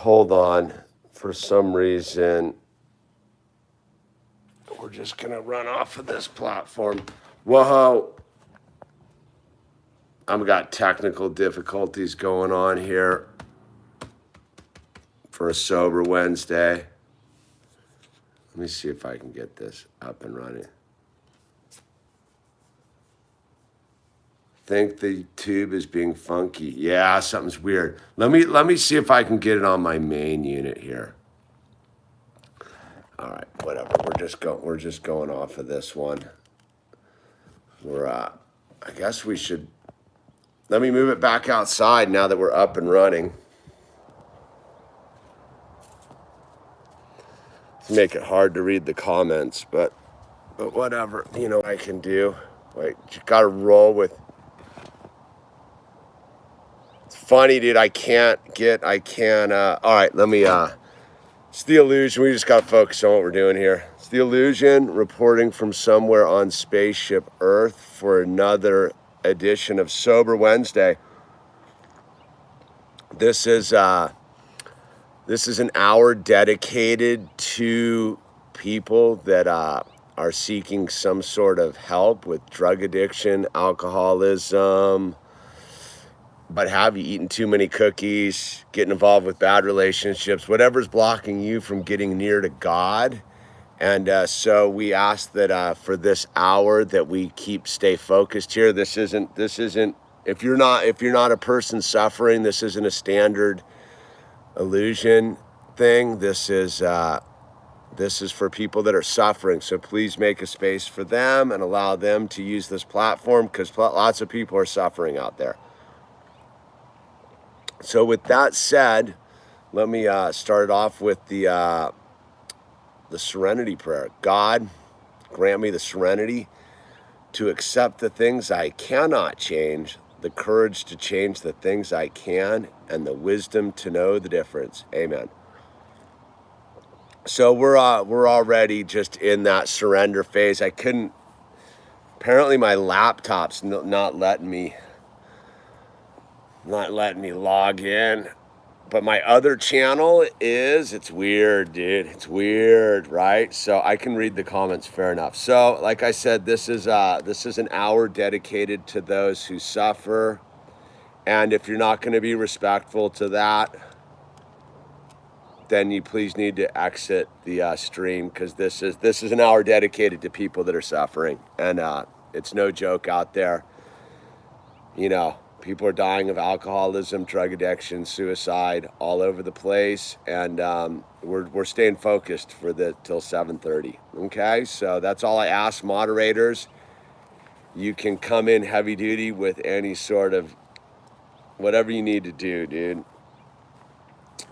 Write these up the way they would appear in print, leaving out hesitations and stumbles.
hold on. For some reason, we're just going to run off of this platform. Whoa. I've got technical difficulties going on here for a sober Wednesday. Let me see if I can get this up and running. Think the tube is being funky. Yeah, something's weird. Let me see if I can get it on my main unit here. All right, whatever. We're just going off of this one. I guess we should. Let me move it back outside now that we're up and running. Make it hard to read the comments, but whatever. You know what I can do. Wait, you gotta roll with. Funny, dude. All right, let me, it's the illusion. We just got to focus on what we're doing here. It's the illusion reporting from somewhere on Spaceship Earth for another edition of Sober Wednesday. This is an hour dedicated to people that are seeking some sort of help with drug addiction, alcoholism, but have you eaten too many cookies, getting involved with bad relationships, whatever's blocking you from getting near to God. And so we ask that for this hour that we stay focused here. This isn't if you're not a person suffering, this isn't a standard illusion thing. This is for people that are suffering. So please make a space for them and allow them to use this platform, because lots of people are suffering out there. So with that said, let me start off with the serenity prayer. God, grant me the serenity to accept the things I cannot change, the courage to change the things I can, and the wisdom to know the difference. Amen. So we're already just in that surrender phase. Apparently my laptop's not letting me log in, but my other channel it's weird, dude. It's weird, right? So I can read the comments fair enough. So like I said, this is an hour dedicated to those who suffer, and if you're not going to be respectful to that, then you please need to exit the stream, because this is an hour dedicated to people that are suffering, and it's no joke out there. You know, people are dying of alcoholism, drug addiction, suicide all over the place, and we're staying focused till 7:30. Okay, so that's all I ask. Moderators, you can come in heavy duty with any sort of whatever you need to do, dude.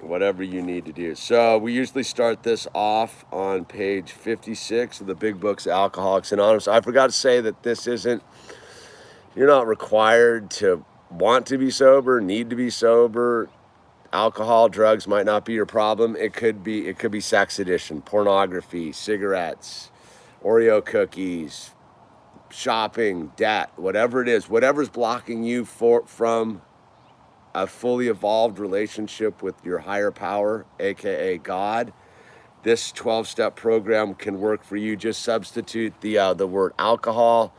Whatever you need to do. So we usually start this off on page 56 of the big books, Alcoholics Anonymous. I forgot to say that you're not required to want to be sober, need to be sober. Alcohol, drugs might not be your problem. It could be sex addiction, pornography, cigarettes, Oreo cookies, shopping, debt, whatever it is, whatever's blocking you from a fully evolved relationship with your higher power, aka God. This 12-step program can work for you. Just substitute the word alcohol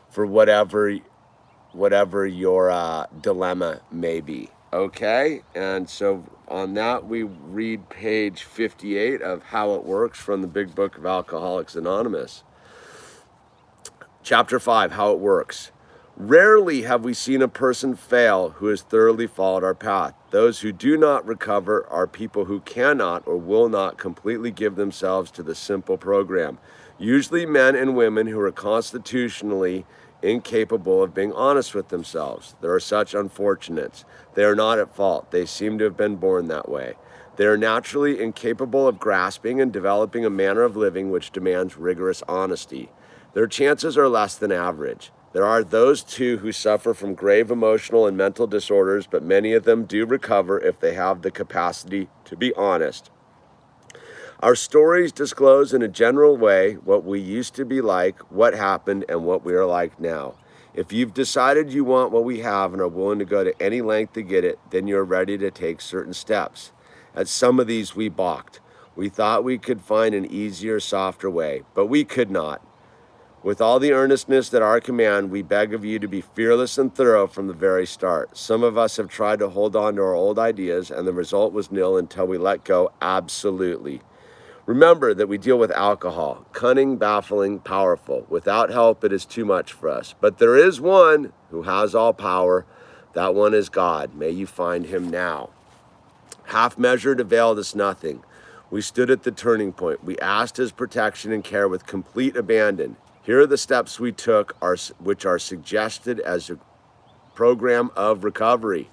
for whatever your dilemma may be. Okay, and so on that we read page 58 of How It Works from the Big Book of Alcoholics Anonymous. Chapter 5, How It Works. Rarely have we seen a person fail who has thoroughly followed our path. Those who do not recover are people who cannot or will not completely give themselves to the simple program. Usually men and women who are constitutionally incapable of being honest with themselves. There are such unfortunates. They are not at fault. They seem to have been born that way. They are naturally incapable of grasping and developing a manner of living which demands rigorous honesty. Their chances are less than average. There are those, too, who suffer from grave emotional and mental disorders, but many of them do recover if they have the capacity to be honest. Our stories disclose in a general way what we used to be like, what happened, and what we are like now. If you've decided you want what we have and are willing to go to any length to get it, then you're ready to take certain steps. At some of these we balked. We thought we could find an easier, softer way, but we could not. With all the earnestness at our command, we beg of you to be fearless and thorough from the very start. Some of us have tried to hold on to our old ideas, and the result was nil until we let go absolutely. Remember that we deal with alcohol, cunning, baffling, powerful. Without help, it is too much for us. But there is one who has all power. That one is God. May you find him now. Half measured availed us nothing. We stood at the turning point. We asked his protection and care with complete abandon. Here are the steps we took, which are suggested as a program of recovery.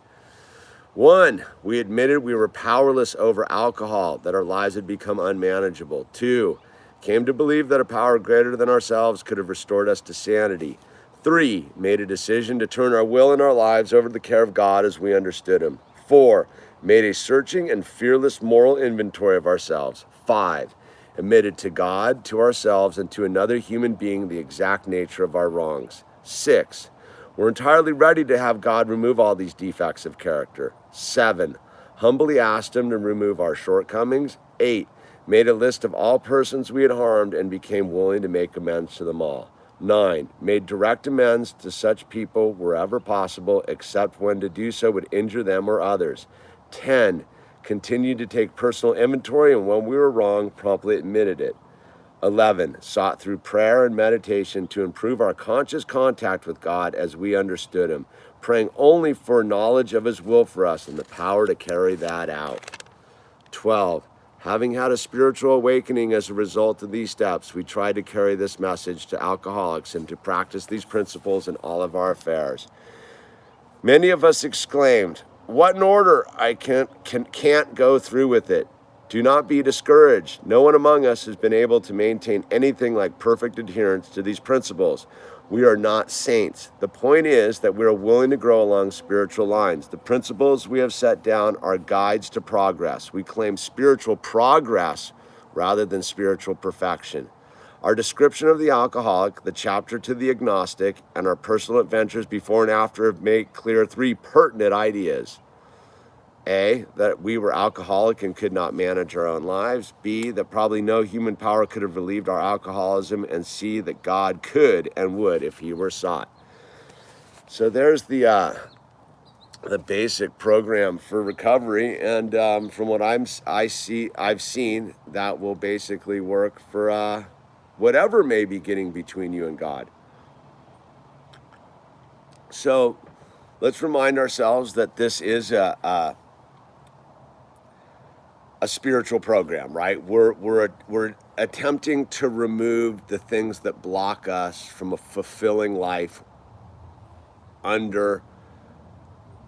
1, we admitted we were powerless over alcohol, that our lives had become unmanageable. 2, came to believe that a power greater than ourselves could have restored us to sanity. 3, made a decision to turn our will and our lives over to the care of God as we understood him. 4, made a searching and fearless moral inventory of ourselves. 5, admitted to God, to ourselves, and to another human being the exact nature of our wrongs. 6, we're entirely ready to have God remove all these defects of character. 7, humbly asked him to remove our shortcomings. 8, made a list of all persons we had harmed and became willing to make amends to them all. 9, made direct amends to such people wherever possible, except when to do so would injure them or others. 10, continued to take personal inventory, and when we were wrong, promptly admitted it. 11, sought through prayer and meditation to improve our conscious contact with God as we understood him, praying only for knowledge of his will for us and the power to carry that out. 12, having had a spiritual awakening as a result of these steps, we tried to carry this message to alcoholics and to practice these principles in all of our affairs. Many of us exclaimed, "What an order! I can't go through with it." Do not be discouraged. No one among us has been able to maintain anything like perfect adherence to these principles. We are not saints. The point is that we are willing to grow along spiritual lines. The principles we have set down are guides to progress. We claim spiritual progress rather than spiritual perfection. Our description of the alcoholic, the chapter to the agnostic, and our personal adventures before and after make clear 3 pertinent ideas. A, that we were alcoholic and could not manage our own lives. B, that probably no human power could have relieved our alcoholism. And C, that God could and would if he were sought. So there's the basic program for recovery, and from what I've seen, that will basically work for whatever may be getting between you and God. So let's remind ourselves that this is a spiritual program, right? We're attempting to remove the things that block us from a fulfilling life under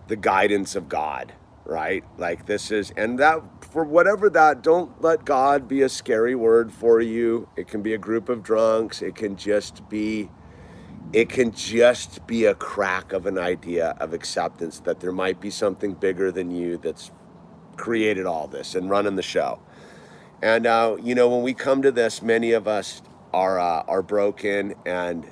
the guidance of God, right? Like this is, and that for whatever that, don't let God be a scary word for you. It can be a group of drunks. It can just be a crack of an idea of acceptance that there might be something bigger than you that's created all this and running the show. And when we come to this, many of us are broken and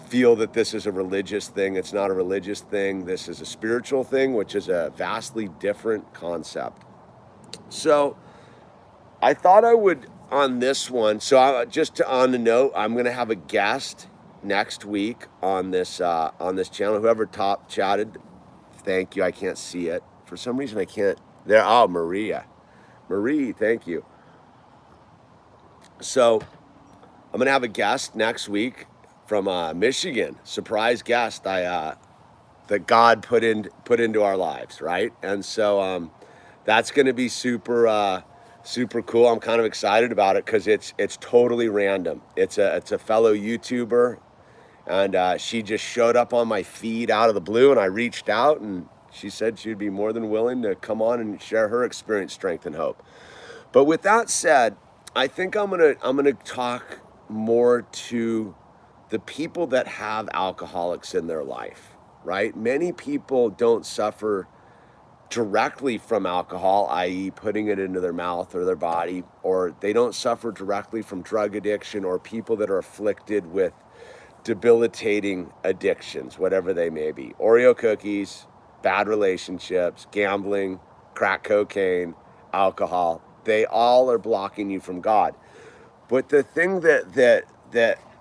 feel that this is a religious thing. It's not a religious thing. This is a spiritual thing, which is a vastly different concept. So I thought I would on this one. So on the note, I'm going to have a guest next week on this channel. Whoever top chatted, thank you. I can't see it. For some reason, I can't. There, oh, Marie, thank you. So I'm going to have a guest next week from Michigan, surprise guest that God put into our lives, right? And so that's going to be super cool. I'm kind of excited about it because it's totally random. It's a fellow YouTuber, and she just showed up on my feed out of the blue, and I reached out, and she said she'd be more than willing to come on and share her experience, strength, and hope. But with that said, I think I'm gonna talk more to the people that have alcoholics in their life, right? Many people don't suffer directly from alcohol, i.e. putting it into their mouth or their body, or they don't suffer directly from drug addiction, or people that are afflicted with debilitating addictions, whatever they may be. Oreo cookies, bad relationships, gambling, crack cocaine, alcohol, they all are blocking you from God. But the thing that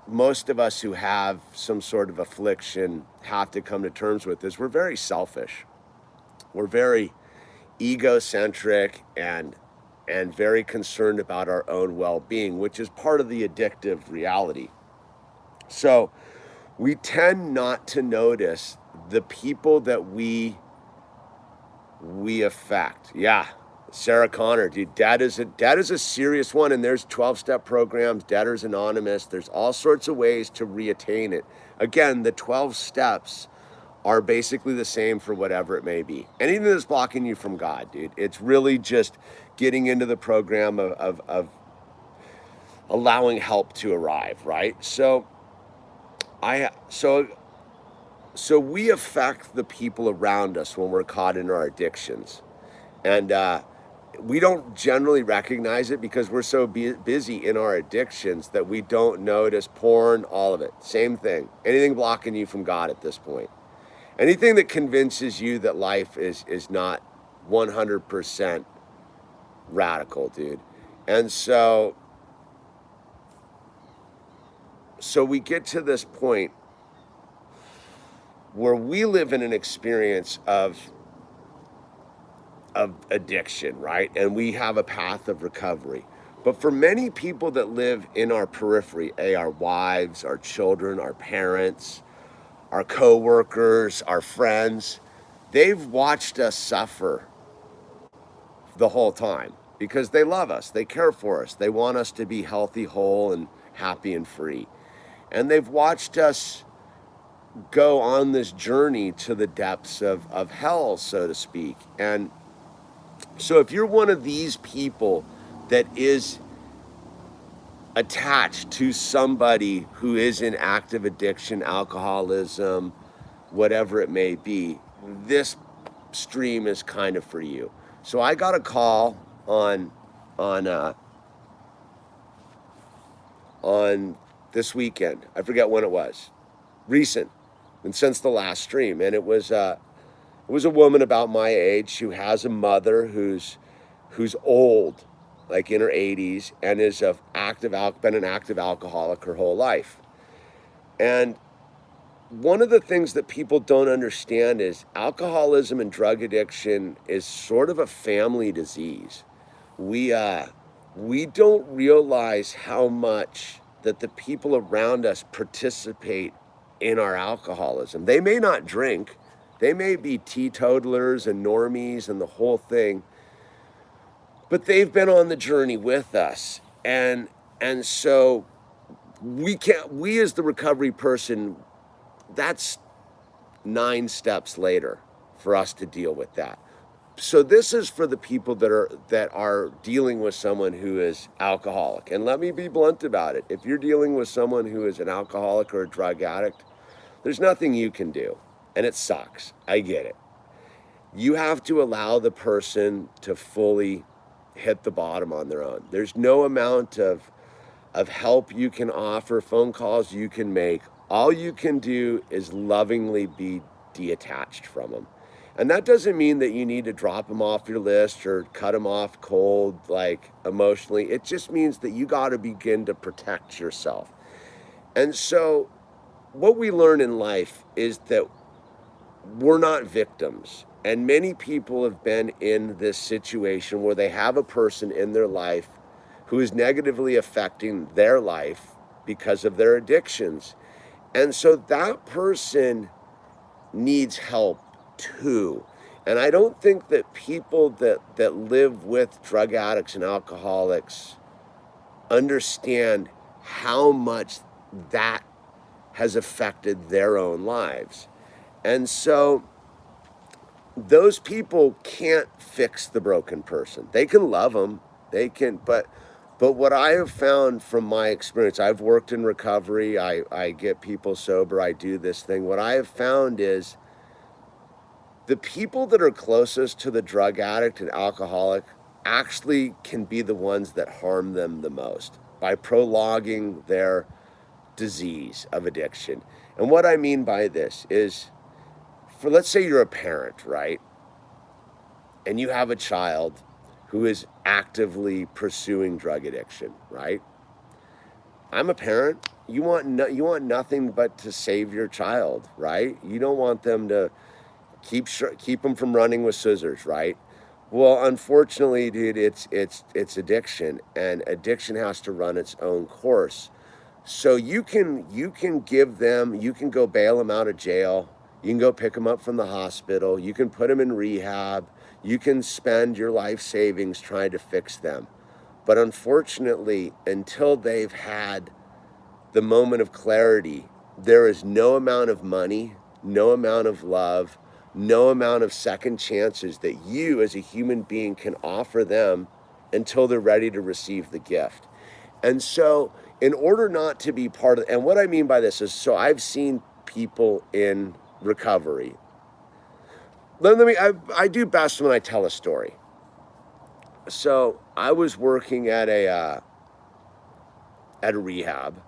most of us who have some sort of affliction have to come to terms with is we're very selfish. We're very egocentric and very concerned about our own well-being, which is part of the addictive reality. So we tend not to notice the people that we affect. Yeah, Sarah Connor, dude, that is a serious one. And there's 12-step programs, Debtors Anonymous. There's all sorts of ways to reattain it. Again, the 12 steps are basically the same for whatever it may be. Anything that's blocking you from God, dude, it's really just getting into the program of allowing help to arrive, right? So we affect the people around us when we're caught in our addictions. And we don't generally recognize it because we're so busy in our addictions that we don't notice porn, all of it. Same thing. Anything blocking you from God at this point. Anything that convinces you that life is not 100% radical, dude. And so we get to this point where we live in an experience of addiction, right? And we have a path of recovery. But for many people that live in our periphery, our wives, our children, our parents, our co-workers, our friends, they've watched us suffer the whole time because they love us, they care for us, they want us to be healthy, whole, and happy and free. And they've watched us go on this journey to the depths of hell, so to speak. And so if you're one of these people that is attached to somebody who is in active addiction, alcoholism, whatever it may be, this stream is kind of for you. So I got a call on this weekend. I forget when it was. Recent, and since the last stream, and it was a woman about my age who has a mother who's old, like in her 80s, and is been an active alcoholic her whole life. And one of the things that people don't understand is alcoholism and drug addiction is sort of a family disease. We don't realize how much that the people around us participate in our alcoholism. They may not drink. They may be teetotalers and normies and the whole thing, but they've been on the journey with us. And so we as the recovery person, that's 9 steps later for us to deal with that. So this is for the people that are dealing with someone who is alcoholic. And let me be blunt about it. If you're dealing with someone who is an alcoholic or a drug addict, there's nothing you can do. And it sucks. I get it. You have to allow the person to fully hit the bottom on their own. There's no amount of help you can offer, phone calls you can make. All you can do is lovingly be detached from them. And that doesn't mean that you need to drop them off your list or cut them off cold, like emotionally. It just means that you got to begin to protect yourself. And so what we learn in life is that we're not victims. And many people have been in this situation where they have a person in their life who is negatively affecting their life because of their addictions. And so that person needs help too. And I don't think that people that live with drug addicts and alcoholics understand how much that has affected their own lives. And so those people can't fix the broken person. They can love them, they can, but what I have found from my experience, I've worked in recovery, I get people sober, I do this thing. What I have found is the people that are closest to the drug addict and alcoholic actually can be the ones that harm them the most by prolonging their disease of addiction. And what I mean by this is, let's say you're a parent, right? and you have a child who is actively pursuing drug addiction, right? I'm a parent. You want nothing but to save your child, right? You don't want them to keep them from running with scissors, right? Well, unfortunately, dude, it's addiction, and addiction has to run its own course. So you can give them, you can go bail them out of jail, you can go pick them up from the hospital, you can put them in rehab, you can spend your life savings trying to fix them. But unfortunately, until they've had the moment of clarity, there is no amount of money, no amount of love, no amount of second chances that you as a human being can offer them until they're ready to receive the gift. And so in order not to be part of, and what I mean by this is, so I've seen people in recovery. I do best when I tell a story. So I was working at a rehab,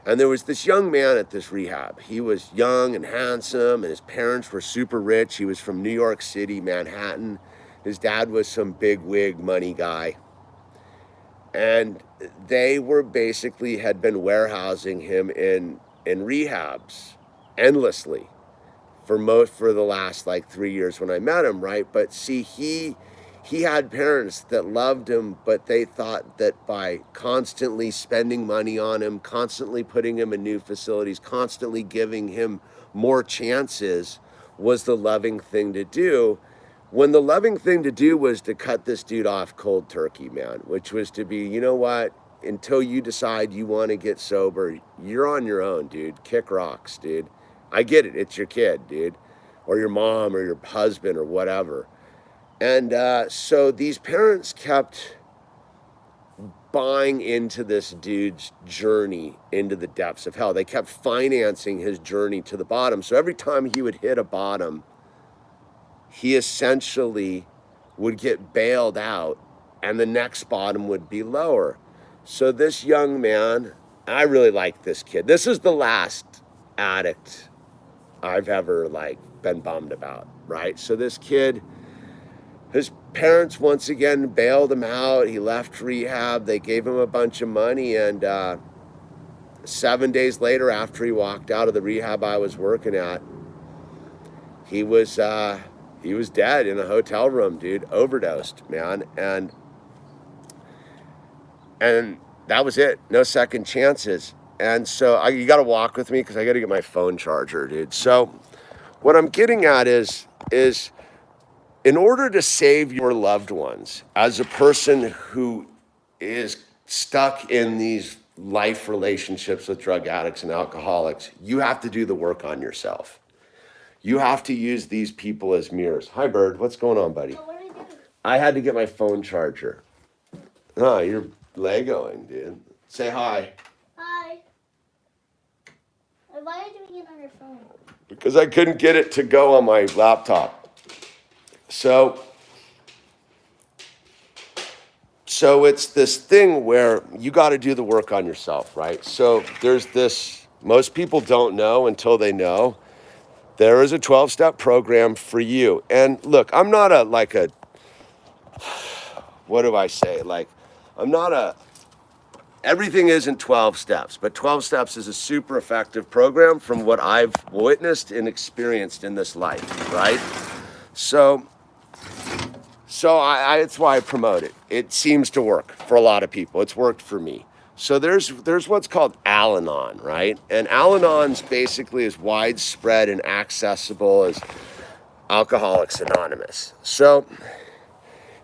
and there was this young man at this rehab. He was young and handsome, and his parents were super rich. He was from New York City, Manhattan. His dad was some big wig money guy. And they were basically had been warehousing him in rehabs endlessly for the last like 3 years when I met him, right? But see, he had parents that loved him, but they thought that by constantly spending money on him, constantly putting him in new facilities, constantly giving him more chances was the loving thing to do. When the loving thing to do was to cut this dude off cold turkey, man, which was to be, you know what, until you decide you want to get sober, you're on your own, dude. Kick rocks, dude. I get it. It's your kid, dude, or your mom or your husband or whatever. And so these parents kept buying into this dude's journey into the depths of hell. They kept financing his journey to the bottom. So every time he would hit a bottom, he essentially would get bailed out and the next bottom would be lower. So this young man, I really like this kid. This is the last addict I've ever been bummed about, right? So this kid, his parents once again bailed him out. He left rehab. They gave him a bunch of money, and 7 days later, after he walked out of the rehab I was working at, he was dead in a hotel room, dude. Overdosed, man. And that was it. No second chances. And so you got to walk with me because I got to get my phone charger, dude. So what I'm getting at is in order to save your loved ones, as a person who is stuck in these life relationships with drug addicts and alcoholics, you have to do the work on yourself. You have to use these people as mirrors. Hi, Bird. What's going on, buddy? What are you doing? I had to get my phone charger. Oh, you're Legoing, dude. Say hi. Hi. Why are you doing it on your phone? Because I couldn't get it to go on my laptop. So it's this thing where you got to do the work on yourself, right? So there's this, most people don't know until they know. There is a 12-step program for you. And look, I'm not what do I say? Everything isn't 12 steps, but 12 steps is a super effective program from what I've witnessed and experienced in this life, right? So it's why I promote it. It seems to work for a lot of people. It's worked for me. So there's what's called Al-Anon, right? And Al-Anon's basically as widespread and accessible as Alcoholics Anonymous. So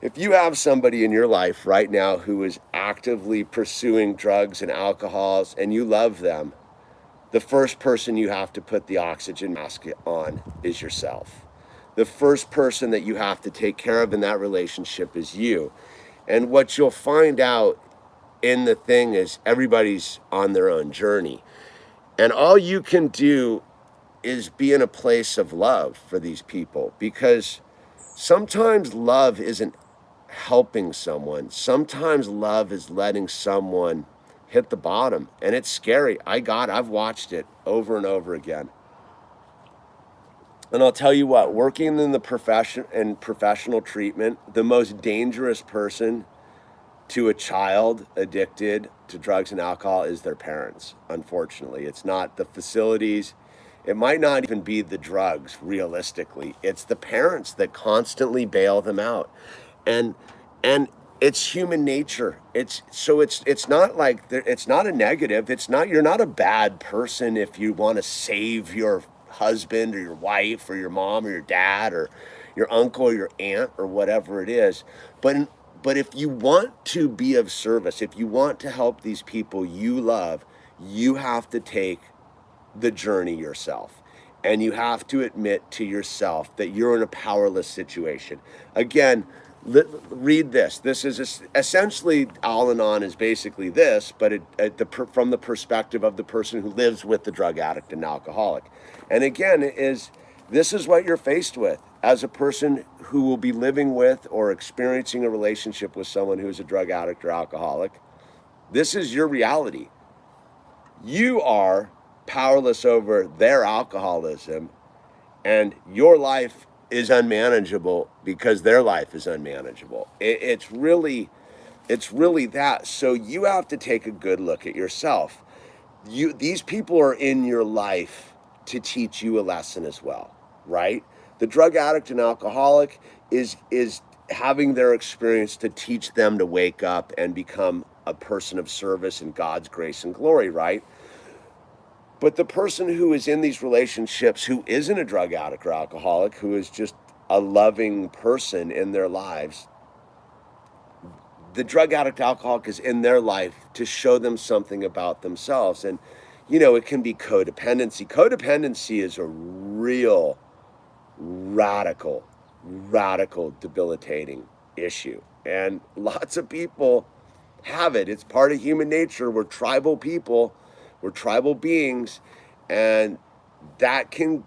if you have somebody in your life right now who is actively pursuing drugs and alcohols and you love them, the first person you have to put the oxygen mask on is yourself. The first person that you have to take care of in that relationship is you. And what you'll find out in the thing is everybody's on their own journey. And all you can do is be in a place of love for these people, because sometimes love isn't helping someone. Sometimes love is letting someone hit the bottom, and it's scary. I've watched it over and over again. And I'll tell you what, working in the professional treatment, the most dangerous person to a child addicted to drugs and alcohol is their parents. Unfortunately, it's not the facilities. It might not even be the drugs, realistically. It's the parents that constantly bail them out. And and it's human nature. It's not like it's not a negative. It's not, you're not a bad person if you want to save your husband or your wife or your mom or your dad or your uncle or your aunt or whatever it is. But if you want to be of service, if you want to help these people you love, you have to take the journey yourself. And you have to admit to yourself that you're in a powerless situation. Again, read this. This is essentially, Al-Anon is basically this, but from the perspective of the person who lives with the drug addict and alcoholic. And again, this is what you're faced with as a person who will be living with or experiencing a relationship with someone who's a drug addict or alcoholic. This is your reality. You are powerless over their alcoholism, and your life is unmanageable because their life is unmanageable. It's really that. So you have to take a good look at yourself. These people are in your life to teach you a lesson as well, right? The drug addict and alcoholic is having their experience to teach them to wake up and become a person of service in God's grace and glory, right? But the person who is in these relationships, who isn't a drug addict or alcoholic, who is just a loving person in their lives, the drug addict alcoholic is in their life to show them something about themselves. And, it can be codependency. Codependency is a real radical debilitating issue. And lots of people have it. It's part of human nature. We're tribal people. We're tribal beings, and that can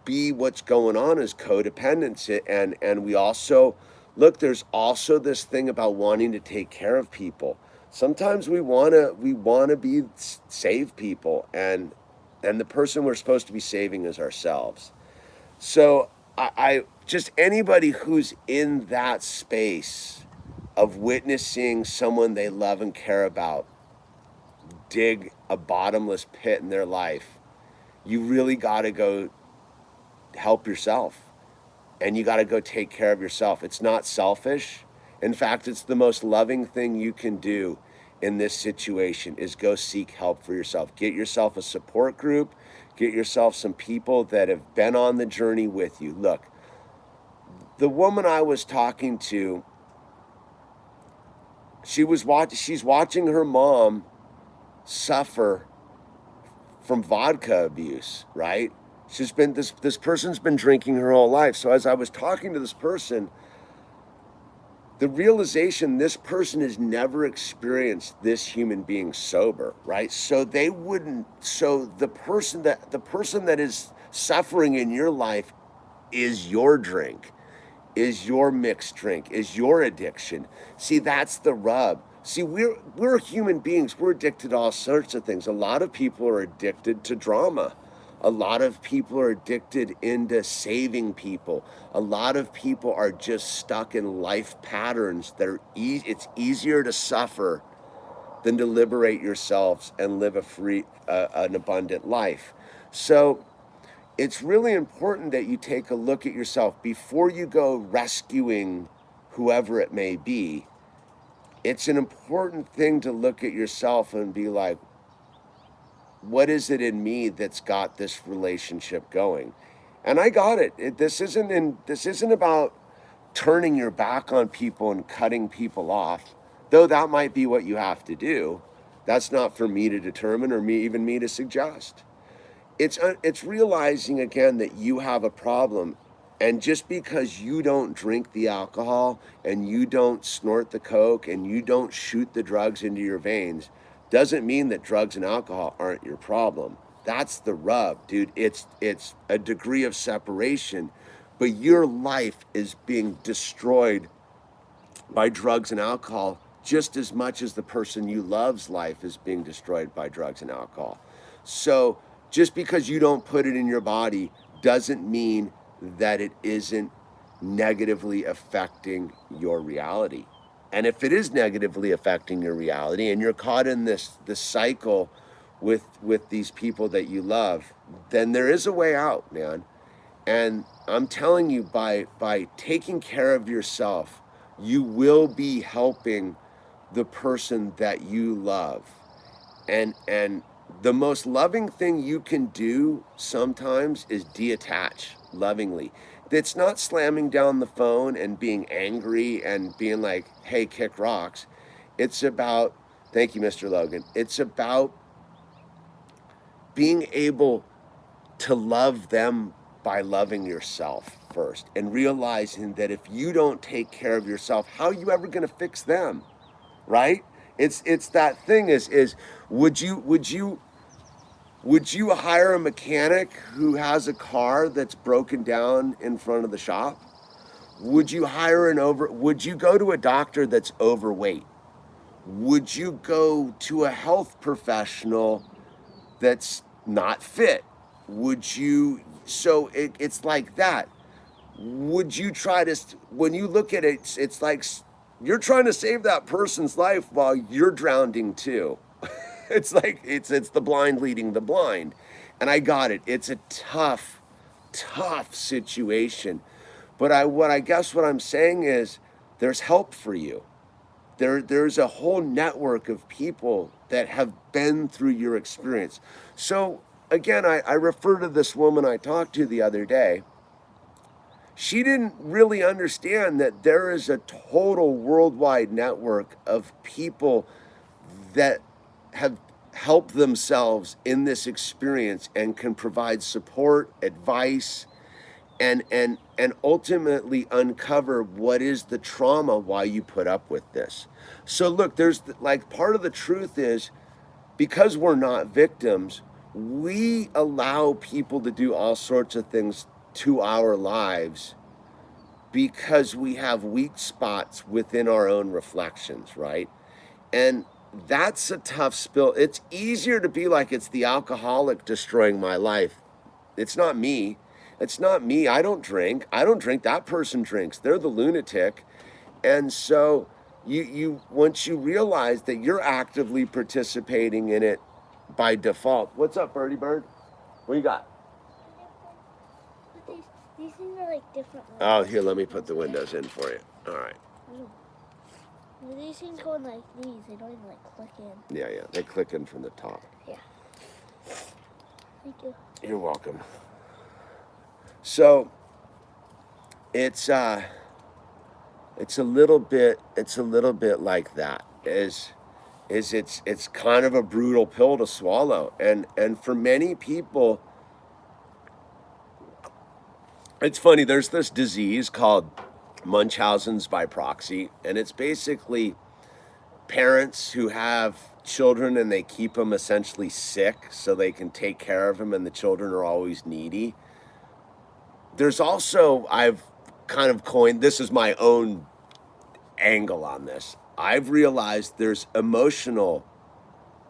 be what's going on is codependency. And we also, look, there's also this thing about wanting to take care of people. Sometimes we want to save people, and the person we're supposed to be saving is ourselves. So I just, anybody who's in that space of witnessing someone they love and care about dig a bottomless pit in their life, you really got to go help yourself, and you got to go take care of yourself. It's not selfish. In fact, it's the most loving thing you can do in this situation is go seek help for yourself. Get yourself a support group, get yourself some people that have been on the journey with you. Look, the woman I was talking to, she's watching her mom suffer from vodka abuse, right? This person's been drinking her whole life. So as I was talking to this person, the realization, this person has never experienced this human being sober, right? So the person that is suffering in your life is your drink, is your mixed drink, is your addiction. See, that's the rub. See, we're human beings. We're addicted to all sorts of things. A lot of people are addicted to drama. A lot of people are addicted into saving people. A lot of people are just stuck in life patterns that are it's easier to suffer than to liberate yourselves and live an abundant life. So it's really important that you take a look at yourself before you go rescuing whoever it may be. It's an important thing to look at yourself and be like, what is it in me that's got this relationship going? And I got it. This isn't about turning your back on people and cutting people off, though that might be what you have to do. That's not for me to determine or me to suggest. It's realizing again that you have a problem, and just because you don't drink the alcohol and you don't snort the coke and you don't shoot the drugs into your veins doesn't mean that drugs and alcohol aren't your problem. That's the rub, dude. It's a degree of separation, but your life is being destroyed by drugs and alcohol just as much as the person you love's life is being destroyed by drugs and alcohol. So just because you don't put it in your body doesn't mean that it isn't negatively affecting your reality. And if it is negatively affecting your reality and you're caught in this cycle with these people that you love, then there is a way out, man. And I'm telling you, by taking care of yourself, you will be helping the person that you love. And the most loving thing you can do sometimes is detach lovingly. It's not slamming down the phone and being angry and being like, hey, kick rocks. It's about, thank you, Mr. Logan. It's about being able to love them by loving yourself first and realizing that if you don't take care of yourself, how are you ever going to fix them? Right? It's that thing is would you hire a mechanic who has a car that's broken down in front of the shop? Would you would you go to a doctor that's overweight? Would you go to a health professional that's not fit? Would you, so it's like that. Would you try to, when you look at it, it's like you're trying to save that person's life while you're drowning too. It's like, it's the blind leading the blind. And I got it. It's a tough situation. But I guess what I'm saying is there's help for you. There's a whole network of people that have been through your experience. So again, I refer to this woman I talked to the other day. She didn't really understand that there is a total worldwide network of people that have helped themselves in this experience and can provide support, advice, and ultimately uncover what is the trauma why you put up with this. So look, there's like, part of the truth is, because we're not victims, we allow people to do all sorts of things to our lives because we have weak spots within our own reflections, right? And that's a tough spill. It's easier to be like, it's the alcoholic destroying my life. It's not me. It's not me. I don't drink. That person drinks. They're the lunatic. And so you once you realize that you're actively participating in it by default. What's up, Birdie Bird? What you got? But these things are like different. Oh, here, let me put the windows in for you. All right. Well, these things go in like these. They don't even like click in. Yeah. They click in from the top. Yeah. Thank you. You're welcome. So it's a little bit like that. It's kind of a brutal pill to swallow, and for many people, it's funny. There's this disease called Munchausen's by proxy, and it's basically parents who have children and they keep them essentially sick so they can take care of them, and the children are always needy. There's also, I've kind of coined, this is my own angle on this. I've realized there's emotional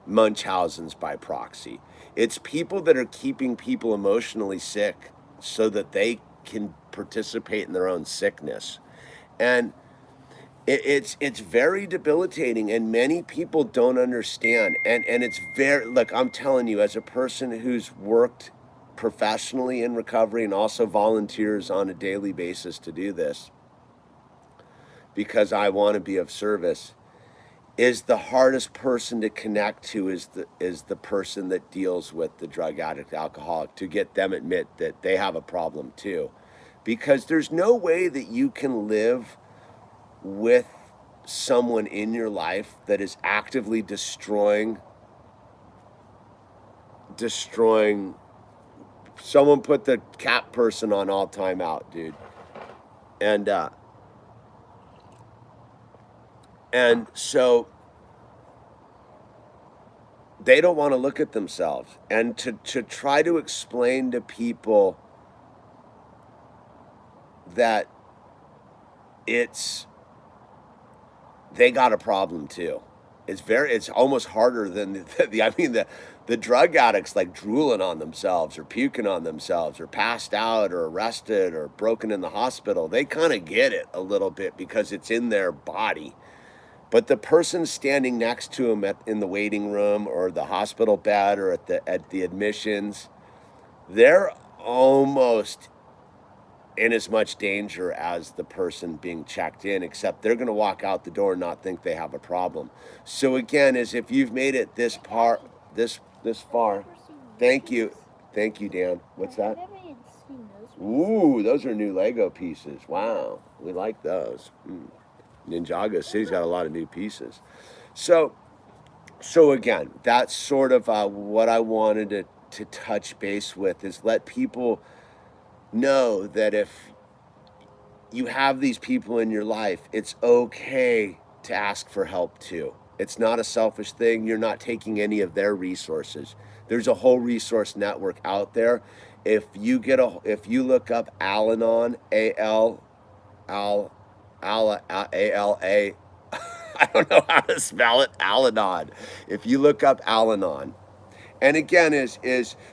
Munchausen's by proxy. It's people that are keeping people emotionally sick so that they can participate in their own sickness. And it's very debilitating, and many people don't understand. And it's very, look, I'm telling you, as a person who's worked professionally in recovery and also volunteers on a daily basis to do this because I want to be of service, is the hardest person to connect to is the person that deals with the drug addict, alcoholic, to get them admit that they have a problem too. Because there's no way that you can live with someone in your life that is actively destroying. Someone put the cat person on all time out, dude. And so they don't want to look at themselves. And to try to explain to people that they got a problem too. it's almost harder than the drug addicts, like drooling on themselves or puking on themselves or passed out or arrested or broken in the hospital. They kind of get it a little bit because it's in their body. But the person standing next to them in the waiting room or the hospital bed or at the admissions, they're almost in as much danger as the person being checked in, except they're going to walk out the door and not think they have a problem. So again, as if you've made it this far, thank you, Dan. What's that? Ooh, those are new Lego pieces. Wow, we like those. Ninjago City's got a lot of new pieces. So again, that's sort of what I wanted to touch base with, is let people know that if you have these people in your life, it's okay to ask for help too. It's not a selfish thing. You're not taking any of their resources. There's a whole resource network out there. If you look up Al-Anon, A-L-A, I don't know how to spell it, Al-Anon. If you look up Al-Anon, and again,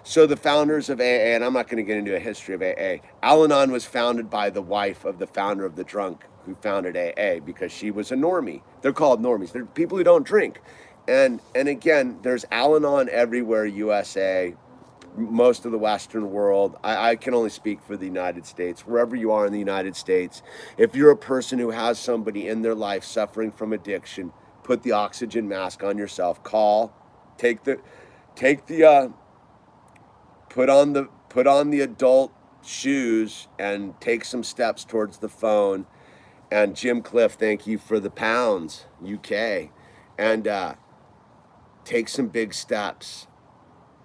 so the founders of AA, and I'm not going to get into a history of AA. Al-Anon was founded by the wife of the founder of the drunk who founded AA, because she was a normie. They're called normies. They're people who don't drink. And again, there's Al-Anon everywhere, USA, most of the Western world. I can only speak for the United States. Wherever you are in the United States, if you're a person who has somebody in their life suffering from addiction, put the oxygen mask on yourself. Call, put on the adult shoes and take some steps towards the phone. And Jim Cliff, thank you for the pounds, UK. And take some big steps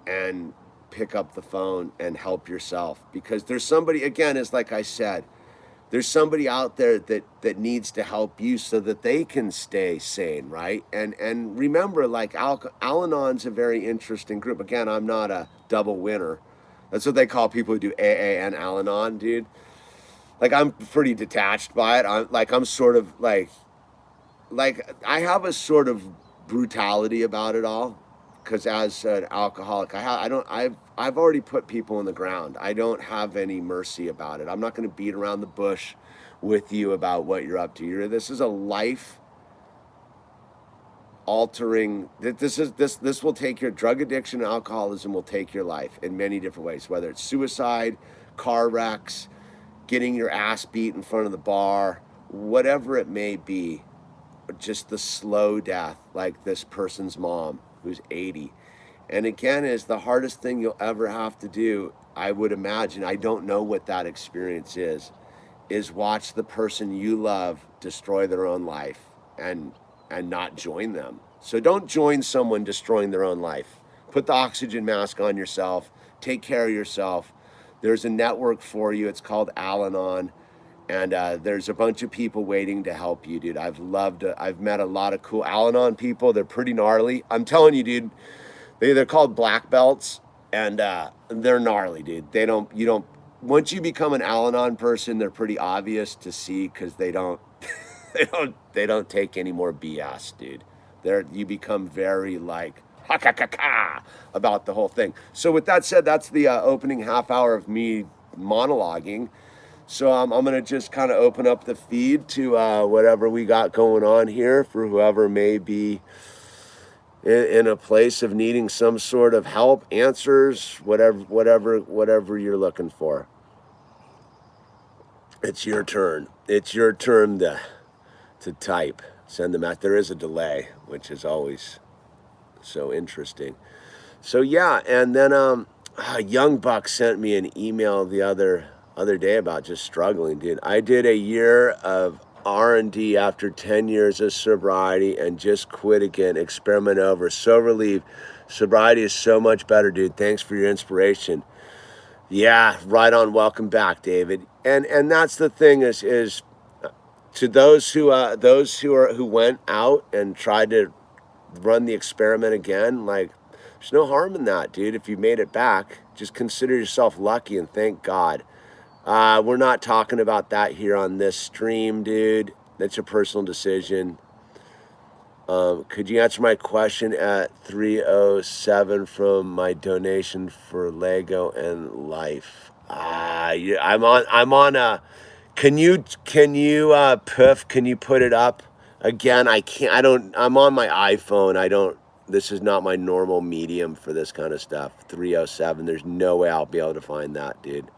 and pick up the phone and help yourself, because there's somebody, again, is like I said, there's somebody out there that needs to help you so that they can stay sane, right? And remember, like Al-Anon's a very interesting group. Again, I'm not a double winner. That's what they call people who do AA and Al-Anon, dude. Like, I'm pretty detached by it. I'm sort of like I have a sort of brutality about it all, because as an alcoholic, I've already put people in the ground. I don't have any mercy about it. I'm not going to beat around the bush with you about what you're up to. This is a life altering. This will take your drug addiction and alcoholism will take your life in many different ways, whether it's suicide, car wrecks, getting your ass beat in front of the bar, whatever it may be, just the slow death, like this person's mom who's 80. And again, is the hardest thing you'll ever have to do, I would imagine, I don't know what that experience is watch the person you love destroy their own life and not join them. So don't join someone destroying their own life. Put the oxygen mask on yourself, take care of yourself. There's a network for you. It's called Al-Anon. And there's a bunch of people waiting to help you, dude. I've met a lot of cool Al-Anon people. They're pretty gnarly. I'm telling you, dude, they're called black belts, and they're gnarly, dude. Once you become an Al-Anon person, they're pretty obvious to see, because they don't take any more BS, dude. You become very like, ha ka ka ka, about the whole thing. So with that said, that's the opening half hour of me monologuing. So I'm going to just kind of open up the feed to whatever we got going on here for whoever may be in a place of needing some sort of help, answers, whatever you're looking for. It's your turn. It's your turn to type. Send them out. There is a delay, which is always so interesting. So yeah, and then Young Buck sent me an email the other day about just struggling, dude. I did a year of R&D after 10 years of sobriety and just quit again. Experiment over. So relieved. Sobriety is so much better, dude. Thanks for your inspiration. Yeah, right on. Welcome back, David. And that's the thing is to those who went out and tried to run the experiment again, like, there's no harm in that, dude. If you made it back, just consider yourself lucky and thank God. We're not talking about that here on this stream, dude. That's a personal decision. Could you answer my question at 307 from my donation for Lego and Life? I'm on a, can you, Puff, can you put it up? Again, I can't, I'm on my iPhone. This is not my normal medium for this kind of stuff. 307, there's no way I'll be able to find that, dude.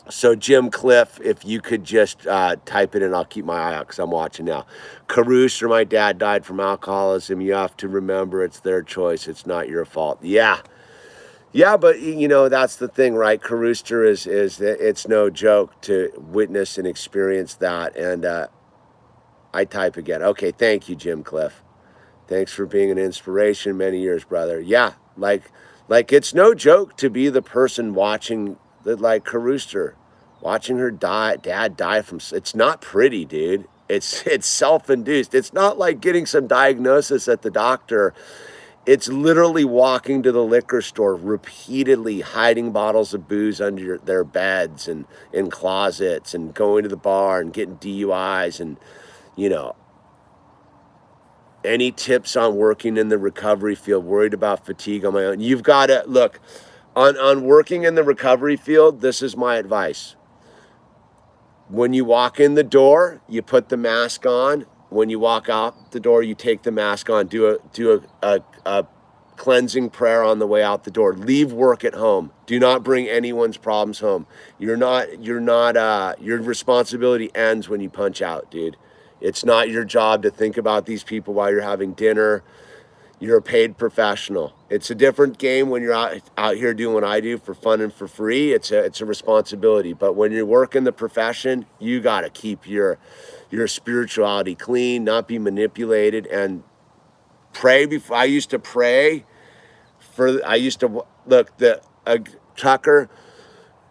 So Jim Cliff, if you could just type it in, I'll keep my eye out because I'm watching now. Caruso, my dad died from alcoholism. You have to remember it's their choice. It's not your fault. Yeah. Yeah, but you know, that's the thing, right? Caruso is it's no joke to witness and experience that. And I type again. Okay, thank you, Jim Cliff. Thanks for being an inspiration many years, brother. Yeah, like it's no joke to be the person watching like Caruso, watching her dad die from. It's not pretty, dude. It's self-induced. It's not like getting some diagnosis at the doctor. It's literally walking to the liquor store repeatedly, hiding bottles of booze under their beds and in closets, and going to the bar and getting DUIs, and you know. Any tips on working in the recovery field? Worried about fatigue on my own. You've got to look on working in the recovery field. This is my advice. When you walk in the door, you put the mask on. When you walk out the door, you take the mask on. Do a cleansing prayer on the way out the door. Leave work at home. Do not bring anyone's problems home. Your responsibility ends when you punch out, dude. It's not your job to think about these people while you're having dinner. You're a paid professional. It's a different game when you're out here doing what I do for fun and for free. It's a responsibility. But when you work in the profession, you got to keep your spirituality clean, not be manipulated, and pray before. I used to pray Tucker,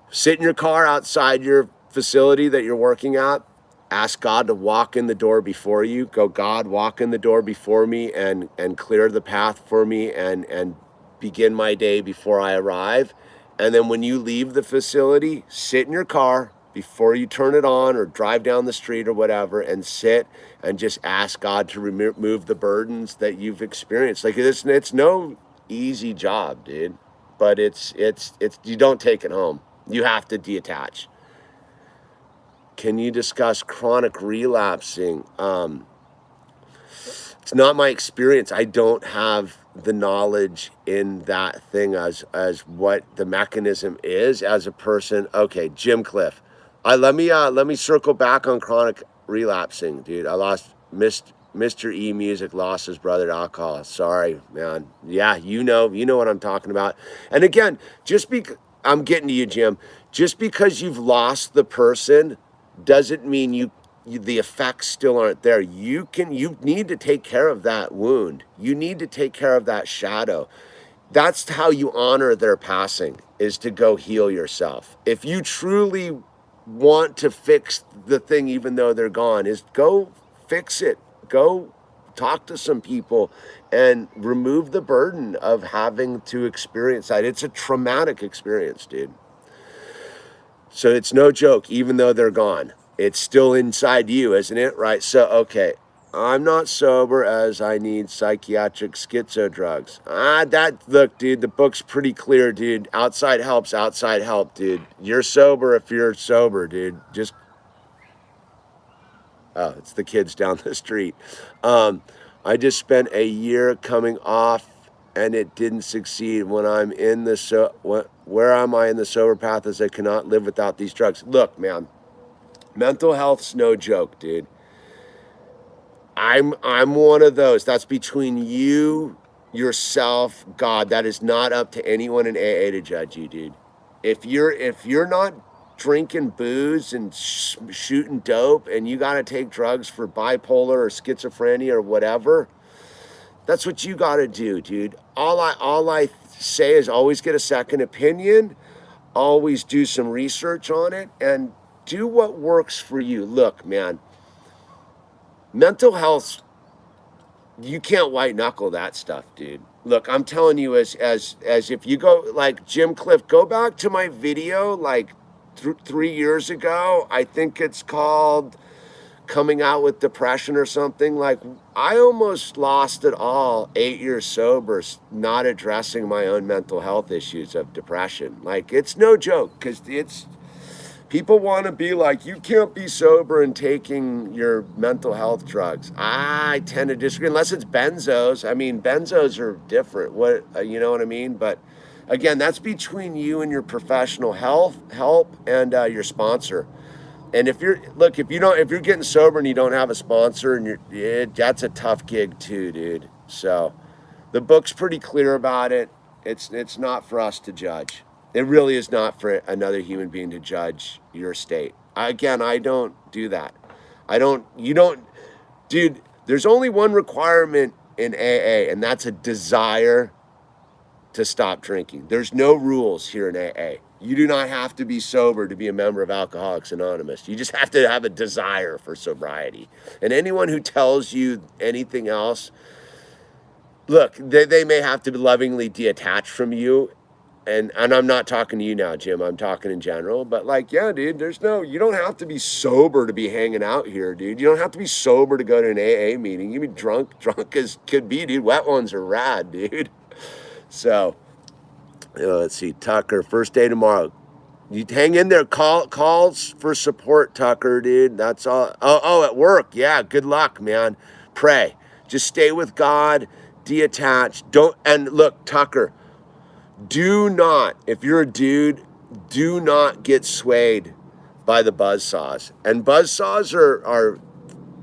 sit in your car outside your facility that you're working at. Ask God to walk in the door before you. Go, God, walk in the door before me and clear the path for me and begin my day before I arrive. And then when you leave the facility, sit in your car before you turn it on or drive down the street or whatever, and sit and just ask God to remove the burdens that you've experienced. Like it's no easy job, dude, but it's you don't take it home. You have to detach. Can you discuss chronic relapsing? It's not my experience. I don't have the knowledge in that thing as what the mechanism is as a person. Okay, Jim Cliff. Let me circle back on chronic relapsing, dude. Mr. E Music lost his brother to alcohol. Sorry, man. Yeah, you know what I'm talking about. And again, I'm getting to you, Jim. Just because you've lost the person doesn't mean the effects still aren't there. You need to take care of that wound. You need to take care of that shadow. That's how you honor their passing, is to go heal yourself. If you truly want to fix the thing, even though they're gone, is go fix it. Go talk to some people and remove the burden of having to experience that. It's a traumatic experience, dude. So it's no joke, even though they're gone. It's still inside you, isn't it? Right? So, okay, I'm not sober as I need psychiatric schizo drugs. Look, dude, the book's pretty clear, dude. Outside help, dude. You're sober if you're sober, dude. It's the kids down the street. I just spent a year coming off and it didn't succeed. When I'm in where am I in the sober path, as I cannot live without these drugs? Look, man, mental health's no joke, dude. I'm one of those. That's between you, yourself, God. That is not up to anyone in AA to judge you, dude. If you're not drinking booze and shooting dope and you got to take drugs for bipolar or schizophrenia or whatever, that's what you got to do, dude. All I say is always get a second opinion, always do some research on it, and do what works for you. Look, man, mental health, you can't white knuckle that stuff, dude. Look, I'm telling you, as if you go, like Jim Cliff, go back to my video like 3 years ago. I think it's called coming out with depression or something, like I almost lost it all 8 years sober, not addressing my own mental health issues of depression. Like, it's no joke, because it's, people want to be like, you can't be sober and taking your mental health drugs. I tend to disagree, unless it's benzos. I mean, benzos are different. What, you know what I mean? But again, that's between you and your professional help and your sponsor. And if you're getting sober and you don't have a sponsor, and that's a tough gig too, dude. So the book's pretty clear about it. It's not for us to judge. It really is not for another human being to judge your state. I don't do that. Dude, there's only one requirement in AA, and that's a desire to stop drinking. There's no rules here in AA. You do not have to be sober to be a member of Alcoholics Anonymous. You just have to have a desire for sobriety. And anyone who tells you anything else, look, they may have to be lovingly detached from you. And I'm not talking to you now, Jim. I'm talking in general. But like, yeah, dude, you don't have to be sober to be hanging out here, dude. You don't have to be sober to go to an AA meeting. You can be drunk as could be, dude. Wet ones are rad, dude. So, let's see, Tucker, first day tomorrow. You hang in there. Calls for support, Tucker, dude. That's all. Oh, at work. Yeah, good luck, man. Pray. Just stay with God. Detach. And look, Tucker, do not, if you're a dude, do not get swayed by the buzzsaws. And buzzsaws are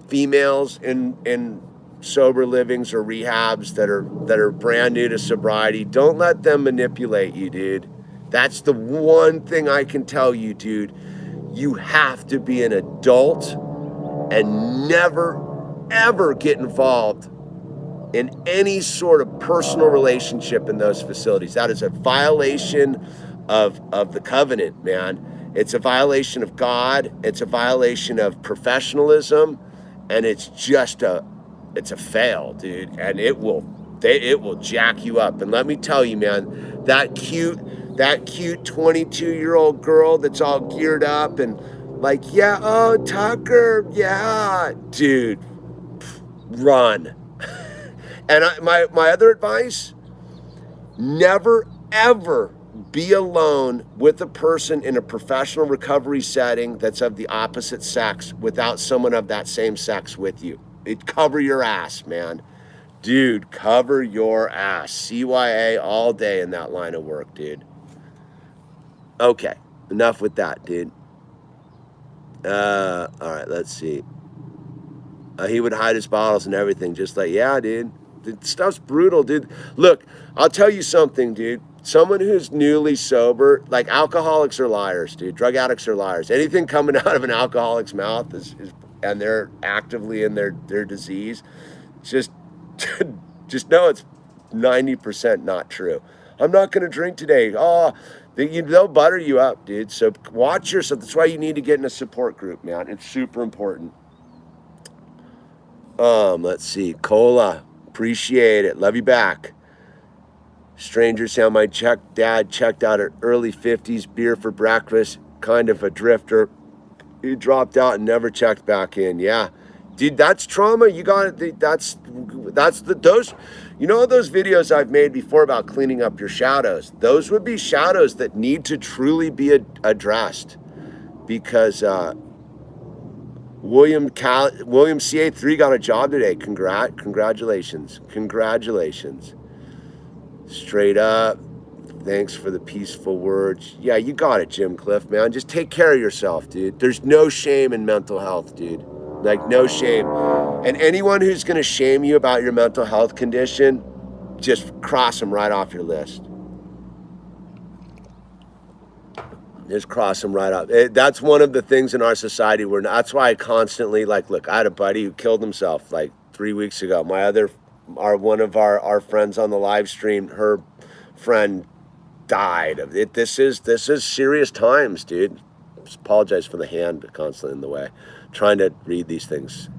females in sober livings or rehabs that are brand new to sobriety. Don't let them manipulate you, dude. That's the one thing I can tell you, dude. You have to be an adult and never, ever get involved in any sort of personal relationship in those facilities. That is a violation of the covenant, man. It's a violation of God. It's a violation of professionalism, and it's a fail, dude. And it will jack you up. And let me tell you, man, that cute 22-year-old girl that's all geared up and like, yeah, oh, Tucker, yeah, dude, run. And my other advice, never, ever be alone with a person in a professional recovery setting that's of the opposite sex without someone of that same sex with you. Cover your ass, man. Dude, cover your ass. CYA all day in that line of work, dude. Okay, enough with that, dude. All right, let's see. He would hide his bottles and everything, just like, yeah, dude. The stuff's brutal, dude. Look, I'll tell you something, dude. Someone who's newly sober, like alcoholics are liars, dude. Drug addicts are liars. Anything coming out of an alcoholic's mouth and they're actively in their disease, just know it's 90% not true. I'm not going to drink today. Oh, they'll butter you up, dude. So watch yourself. That's why you need to get in a support group, man. It's super important. Let's see. Cola. Appreciate it. Love you back. Stranger sound my dad checked out at early 50s, beer for breakfast, kind of a drifter. He dropped out and never checked back in. Yeah. Dude, that's trauma. You got it. Those, you know, those videos I've made before about cleaning up your shadows. Those would be shadows that need to truly be addressed, because William CA3 got a job today. Congratulations. Straight up. Thanks for the peaceful words. Yeah, you got it, Jim Cliff, man. Just take care of yourself, dude. There's no shame in mental health, dude. Like, no shame. And anyone who's going to shame you about your mental health condition, just cross them right off your list. Just cross them right off. That's one of the things in our society where that's why I constantly, like, look, I had a buddy who killed himself like 3 weeks ago. One of our friends on the live stream, her friend died of it. This is serious times, dude. Just apologize for the hand constantly in the way. Trying to read these things.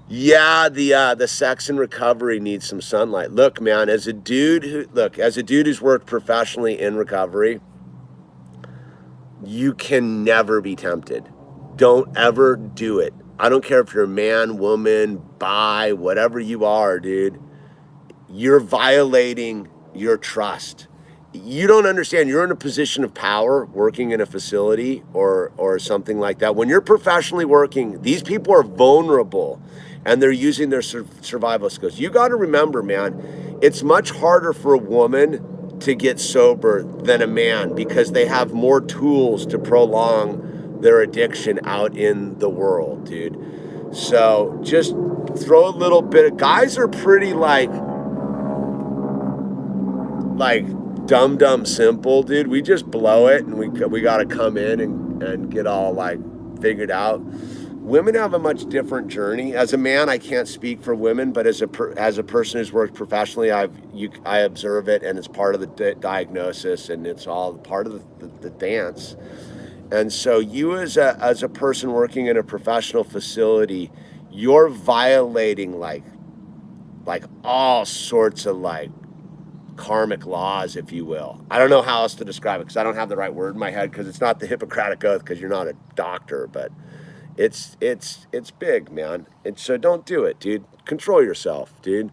Yeah, the sex and recovery needs some sunlight. Look, man, as a dude who's worked professionally in recovery, you can never be tempted. Don't ever do it. I don't care if you're a man, woman, bi, whatever you are, dude. You're violating your trust. You don't understand. You're in a position of power working in a facility or something like that. When you're professionally working, these people are vulnerable and they're using their survival skills. You got to remember, man, it's much harder for a woman to get sober than a man because they have more tools to prolong their addiction out in the world, dude. So just throw a little bit of, guys are pretty like dumb simple, dude. We just blow it and we got to come in and get all like figured out. Women have a much different journey. As a man, I can't speak for women, but as a person who's worked professionally, I observe it, and it's part of the diagnosis, and it's all part of the dance. And so you as a person working in a professional facility, you're violating like all sorts of like karmic laws, if you will. I don't know how else to describe it because I don't have the right word in my head because it's not the Hippocratic Oath because you're not a doctor, but it's big, man. And so don't do it, dude. Control yourself, dude.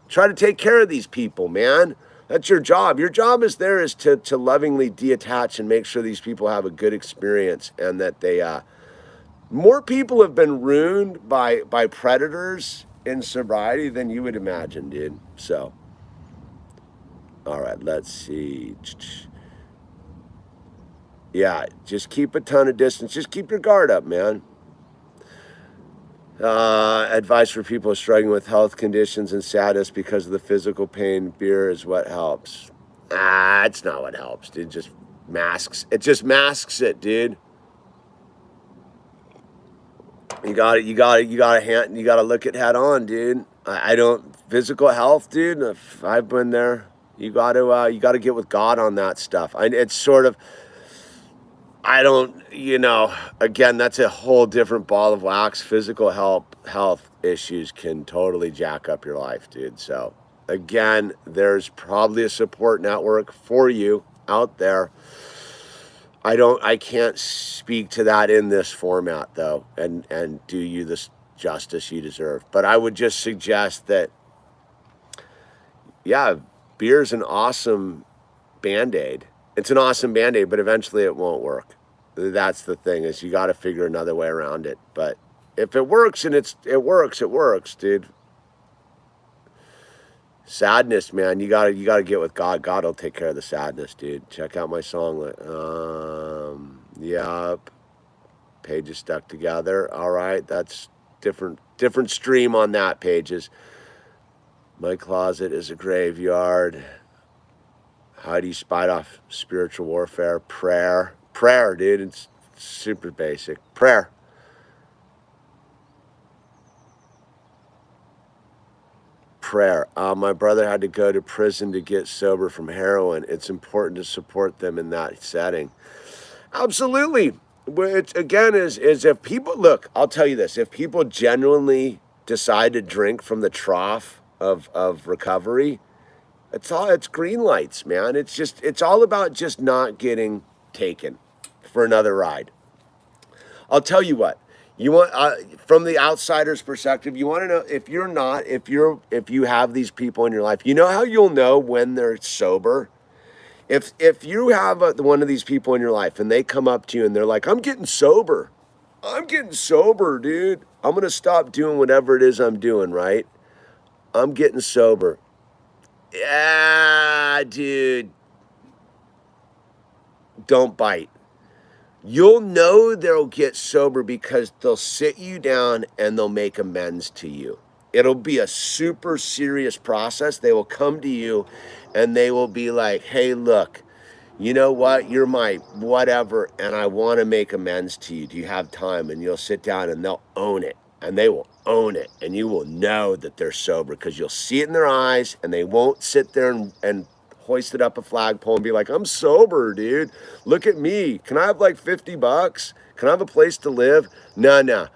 Try to take care of these people, man. That's your job. Your job is to lovingly detach and make sure these people have a good experience and that they more people have been ruined by predators in sobriety than you would imagine, dude. So all right, let's see. Yeah, just keep a ton of distance. Just keep your guard up, man. Advice for people struggling with health conditions and sadness because of the physical pain. Beer is what helps. It's not what helps, dude. It just masks it, dude. You gotta look it head on, dude. I don't, physical health, dude. If I've been there. You got to get with God on that stuff. It's sort of, I don't, again, that's a whole different ball of wax. Physical health issues can totally jack up your life, dude. So again, there's probably a support network for you out there. I can't speak to that in this format though, and do you the justice you deserve. But I would just suggest that, yeah, beer's an awesome Band-Aid. It's an awesome Band-Aid, but eventually it won't work. That's the thing, is you got to figure another way around it. But if it works and it works, dude. Sadness, man, you gotta get with God. God will take care of the sadness, dude. Check out my song. Yup. Pages stuck together. All right, that's different stream on that, Pages. My closet is a graveyard. How do you fight off spiritual warfare? Prayer, dude. It's super basic. Prayer. My brother had to go to prison to get sober from heroin. It's important to support them in that setting. Absolutely. Which again is if people, look, I'll tell you this, if people genuinely decide to drink from the trough of recovery, it's green lights, man. It's all about just not getting taken for another ride. I'll tell you what. You want, from the outsider's perspective, you want to know if you have these people in your life, you know how you'll know when they're sober? If you have one of these people in your life and they come up to you and they're like, I'm getting sober, dude. I'm going to stop doing whatever it is I'm doing, right? I'm getting sober. Yeah, dude. Don't bite. You'll know they'll get sober because they'll sit you down and they'll make amends to you. It'll be a super serious process. They will come to you and they will be like, hey, look, you know what? You're my whatever, and I want to make amends to you. Do you have time? And you'll sit down and they'll own it, and they will own it, and you will know that they're sober because you'll see it in their eyes, and they won't sit there and hoisted up a flagpole and be like, I'm sober, dude. Look at me. Can I have like $50? Can I have a place to live? No.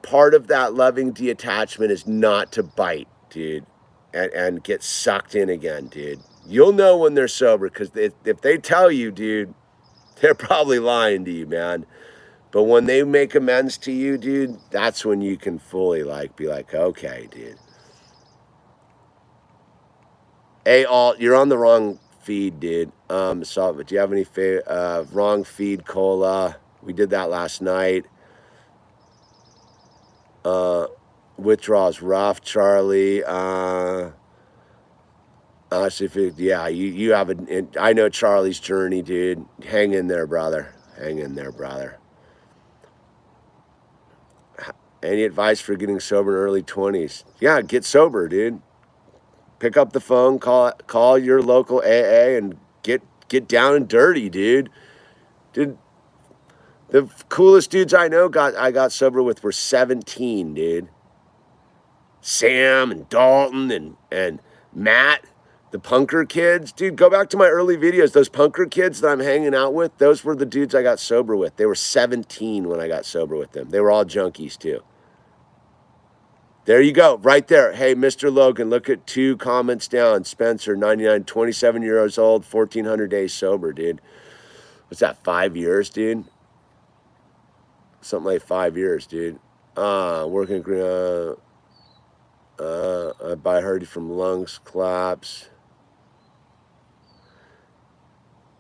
Part of that loving detachment is not to bite, dude, and get sucked in again, dude. You'll know when they're sober because if they tell you, dude, they're probably lying to you, man. But when they make amends to you, dude, that's when you can fully like be like, okay, dude. Hey, Alt, you're on the wrong feed, dude. So, but do you have any wrong feed, Cola? We did that last night. Withdrawals rough, Charlie. Honestly, yeah, you have I know Charlie's journey, dude. Hang in there, brother. Hang in there, brother. Any advice for getting sober in early 20s? Yeah, get sober, dude. Pick up the phone, call your local AA, and get down and dirty, dude. Dude, the coolest dudes I know I got sober with were 17, dude. Sam and Dalton and Matt, the punker kids. Dude, go back to my early videos. Those punker kids that I'm hanging out with, those were the dudes I got sober with. They were 17 when I got sober with them. They were all junkies too. There you go, right there. Hey, Mr. Logan, look at 2 comments down. Spencer, 99, 27 years old, 1,400 days sober, dude. What's that, 5 years, dude? Something like 5 years, dude. Working, I heard from lungs collapse.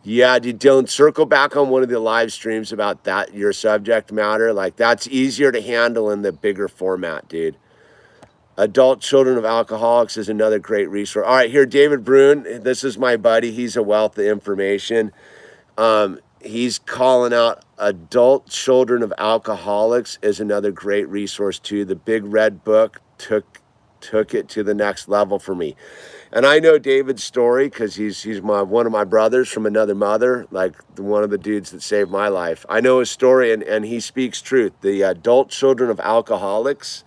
Yeah, dude, Dylan, circle back on one of the live streams about that, your subject matter. Like, that's easier to handle in the bigger format, dude. Adult Children of Alcoholics is another great resource. All right, here, David Brune. This is my buddy. He's a wealth of information. He's calling out Adult Children of Alcoholics is another great resource too. The Big Red Book took it to the next level for me. And I know David's story because he's one of my brothers from another mother, like one of the dudes that saved my life. I know his story, and he speaks truth. The Adult Children of Alcoholics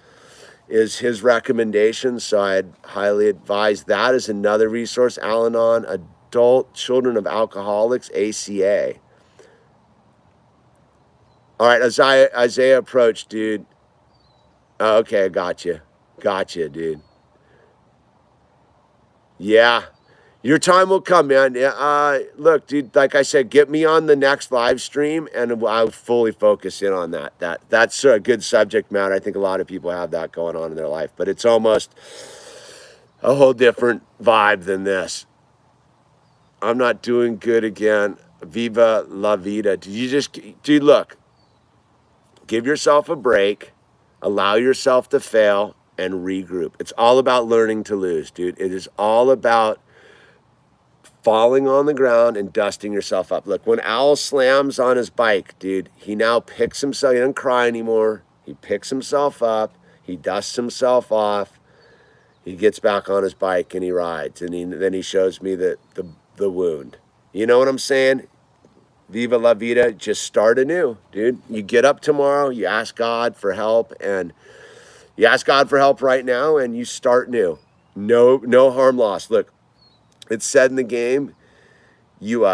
is his recommendation, so I'd highly advise that as another resource. Al-Anon, Adult Children of Alcoholics, ACA. All right, Isaiah approach, dude. Oh, okay, gotcha, dude. Yeah, your time will come, man. Look, dude, like I said, get me on the next live stream, and I'll fully focus in on that. That's a good subject matter. I think a lot of people have that going on in their life, but it's almost a whole different vibe than this. I'm not doing good again. Viva la vida. Dude, look, give yourself a break, allow yourself to fail, and regroup. It's all about learning to lose, dude. It is all about falling on the ground and dusting yourself up. Look, when Owl slams on his bike, dude, he now picks himself. He doesn't cry anymore. He picks himself up. He dusts himself off. He gets back on his bike and he rides. And then he shows me the wound. You know what I'm saying? Viva la vida. Just start anew, dude. You get up tomorrow. You ask God for help, and you ask God for help right now, and you start new. No harm lost. Look, it's said in the game, you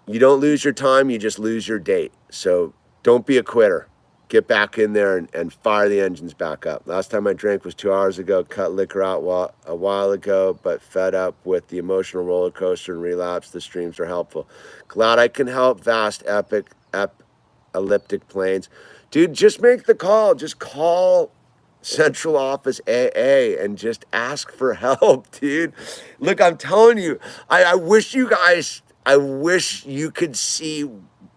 don't lose your time, you just lose your date. So don't be a quitter. Get back in there and fire the engines back up. Last time I drank was 2 hours ago, cut liquor out a while ago, but fed up with the emotional roller coaster and relapse. The streams are helpful. Glad I can help. Vast, elliptic planes. Dude, just make the call. Just call Central Office AA and just ask for help, dude. Look, I'm telling you, I wish you could see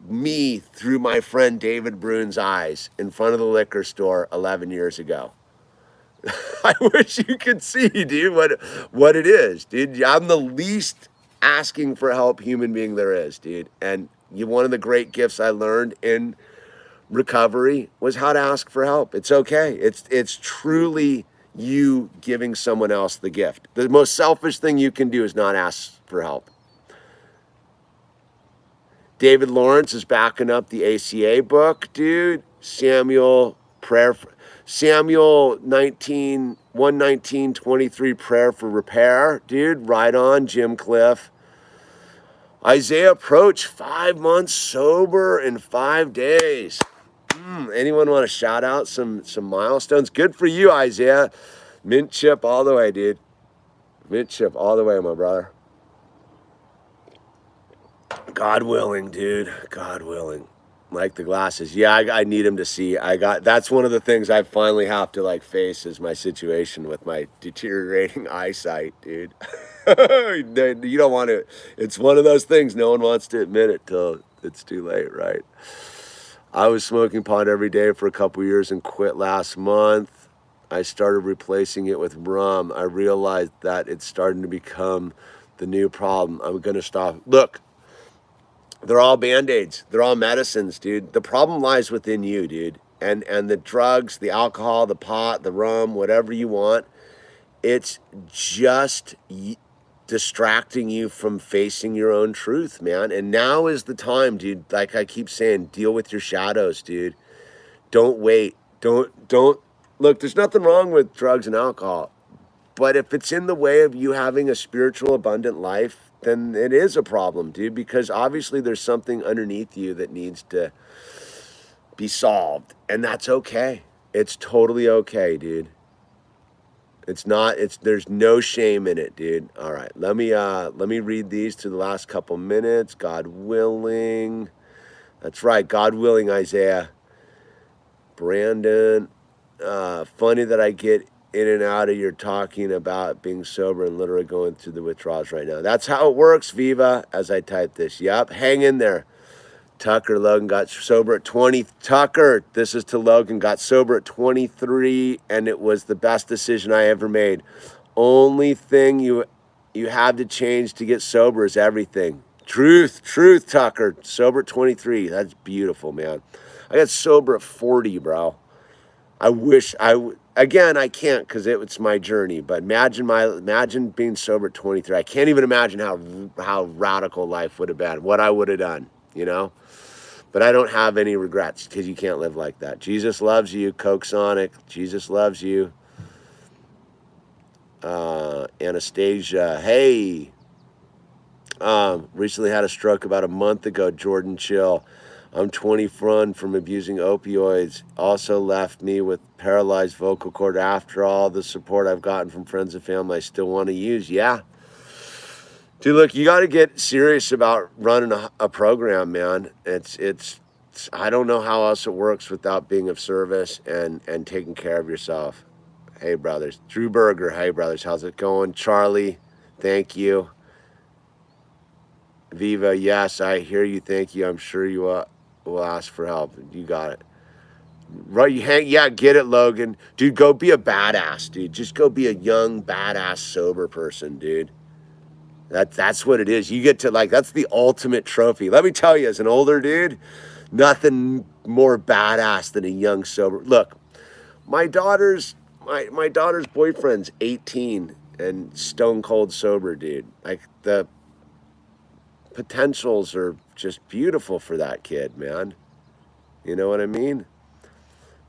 me through my friend David Brune's eyes in front of the liquor store 11 years ago. I wish you could see, dude, what it is, dude. I'm the least asking for help human being there is, dude. And one of the great gifts I learned in recovery was how to ask for help. It's okay. It's truly you giving someone else the gift. The most selfish thing you can do is not ask for help. David Lawrence is backing up the ACA book, dude. Samuel 119:23 prayer for repair, dude. Right on, Jim Cliff. Isaiah Approach, 5 months sober in 5 days. Anyone want to shout out some milestones? Good for you, Isaiah. Mint chip all the way, dude. Mint chip all the way, my brother. God willing, dude. God willing. Like the glasses. Yeah, I need him to see. That's one of the things I finally have to like face is my situation with my deteriorating eyesight, dude. You don't want to, it's one of those things no one wants to admit it till it's too late, right? I was smoking pot every day for a couple years and quit last month. I started replacing it with rum. I realized that it's starting to become the new problem. I'm going to stop. Look, they're all Band-Aids. They're all medicines, dude. The problem lies within you, dude. And the drugs, the alcohol, the pot, the rum, whatever you want, it's just distracting you from facing your own truth, man. And now is the time, dude. Like I keep saying, deal with your shadows, dude. Don't wait. Don't look, there's nothing wrong with drugs and alcohol. But if it's in the way of you having a spiritual, abundant life, then it is a problem, dude, because obviously there's something underneath you that needs to be solved. And that's okay. It's totally okay, dude. There's no shame in it, dude. All right, let me read these to the last couple minutes. God willing. That's right, God willing, Isaiah. Brandon, funny that I get in and out of your talking about being sober and literally going through the withdrawals right now. That's how it works, Viva, as I type this. Yep, hang in there. Tucker, Logan got sober at 20. Tucker, this is to Logan, got sober at 23, and it was the best decision I ever made. Only thing you have to change to get sober is everything. Truth, Tucker. Sober at 23. That's beautiful, man. I got sober at 40, bro. I wish again, I can't because it's my journey. But imagine being sober at 23. I can't even imagine how radical life would have been, what I would have done, you know? But I don't have any regrets because you can't live like that. Jesus loves you, Coke Sonic. Jesus loves you. Anastasia, hey. Recently had a stroke about a month ago, Jordan Chill. I'm 21 from abusing opioids. Also left me with paralyzed vocal cord. After all the support I've gotten from friends and family, I still want to use. Yeah. Dude, look, you got to get serious about running a program, man. It's I don't know how else it works without being of service and taking care of yourself. Hey, brothers. Drew Berger, hey, brothers. How's it going? Charlie, thank you. Viva, yes, I hear you. Thank you. I'm sure you will ask for help. You got it. Right, yeah, get it, Logan. Dude, go be a badass, dude. Just go be a young, badass, sober person, dude. That's what it is. You get to, like, that's the ultimate trophy. Let me tell you, as an older dude, nothing more badass than a young, sober. Look, my daughter's boyfriend's 18 and stone cold sober, dude. Like, the potentials are just beautiful for that kid, man. You know what I mean?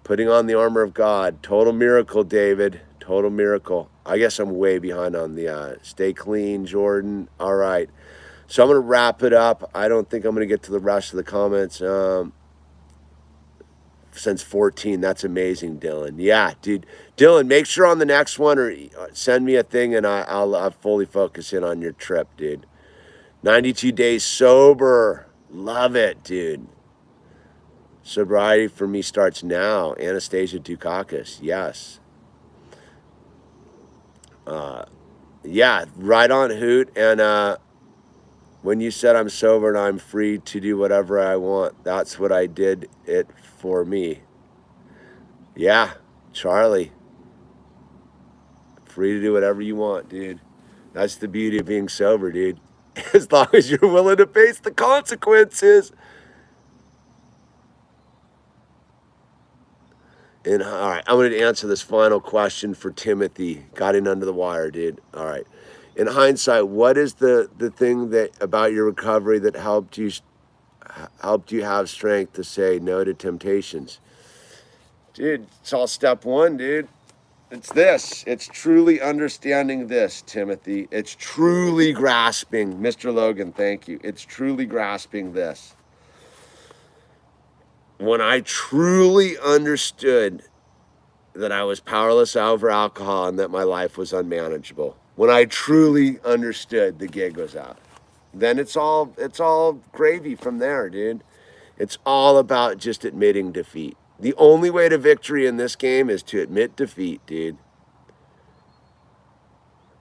Putting on the armor of God. Total miracle, David. Total miracle. I guess I'm way behind on the stay clean, Jordan. All right. So I'm going to wrap it up. I don't think I'm going to get to the rest of the comments. Since 14, that's amazing, Dylan. Yeah, dude. Dylan, make sure on the next one or send me a thing and I'll fully focus in on your trip, dude. 92 days sober. Love it, dude. Sobriety for me starts now. Anastasia Dukakis. Yes. Yeah, right on, Hoot. And when you said I'm sober and I'm free to do whatever I want, that's what I did it for me. Yeah, Charlie. Free to do whatever you want, dude. That's the beauty of being sober, dude. As long as you're willing to face the consequences. And all right, I'm going to answer this final question for Timothy. Got in under the wire, dude. All right. In hindsight, what is the thing that about your recovery that helped you have strength to say no to temptations? Dude, it's all step one, dude. It's this. It's truly understanding this, Timothy. It's truly grasping. Mr. Logan, thank you. It's truly grasping this. When I truly understood that I was powerless over alcohol and that my life was unmanageable, when I truly understood the gig was out, then it's all gravy from there, dude. It's all about just admitting defeat. The only way to victory in this game is to admit defeat, dude.